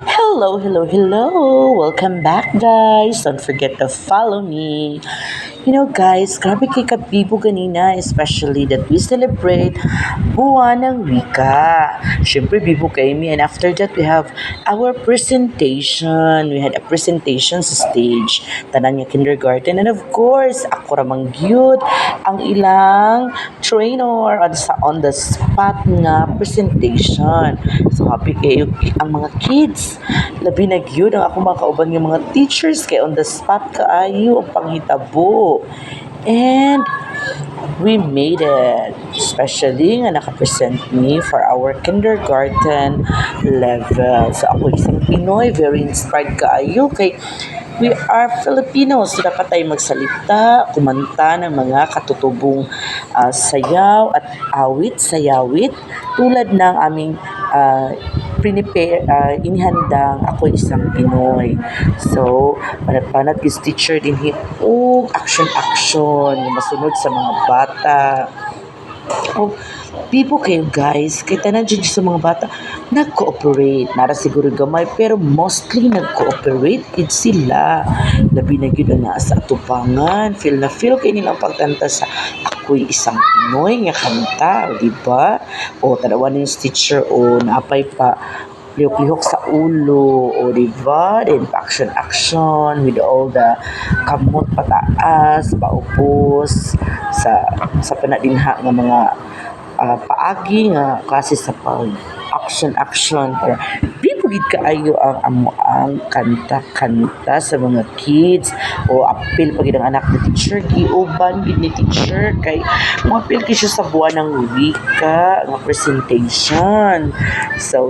Hello, hello, hello! Welcome back, guys! Don't forget to follow me. Guys, grabe kay kabibo ganina, especially that we celebrate buwan ng wika. Siyempre, bibo kay me. And after that, we have our presentation. We had a presentation sa stage. Tanan niya kindergarten. And of course, ako ramang gyud ang ilang trainer on the spot nga presentation. So, happy kayo ang mga kids. Labi na gyud ang ako makauban ng mga teachers kay on the spot kaayo ang panghitabo. And we made it. Especially nga nakapresent me for our kindergarten level. So ako isang Pinoy, very inspired kaayo kay we are Filipinos. So dapat tayo magsalita, kumanta ng mga katutubong sayaw at awit, sayawit tulad ng aming inihandang ako isang Pinoy. So, panat-panat is teacher din action-action, masunod sa mga bata. Oh, pipo kayo guys, kay tanan dyan sa mga bata, nag-cooperate. Nara siguro gamay, pero mostly nag-cooperate kid sila. Labi na yun na sa atupangan. Feel na feel kayo nilang pagkanta sa ako'y isang Pinoy nga kanta, di ba? O, tanawan yung teacher, o naapay pa lihok-lihok sa ulo, o diba? Then, action-action with all the kamot pataas, paupos, sa panadinha ng mga paagi nga klase sa pag action-action. Pero, bibugid kaayo ang kanta-kanta sa mga kids o apil pag ang anak ni teacher giuban gid ni teacher kay mo apil kay siya sa buwan ng wika nga presentation. So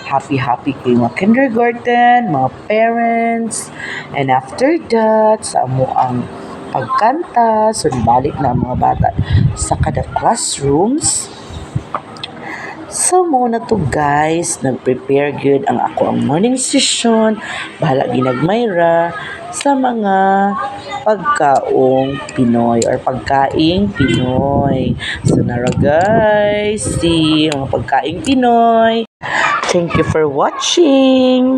happy kay mga kindergarten, mga parents, and after that sa amo ang pagkanta, so balik na ang mga bata sa kada classrooms. So, muna to guys, nag-prepare good ang ako ang morning session, bahala ginagmayra sa mga pagkaong Pinoy or pagkaing Pinoy. So, nara guys, mga pagkaing Pinoy. Thank you for watching!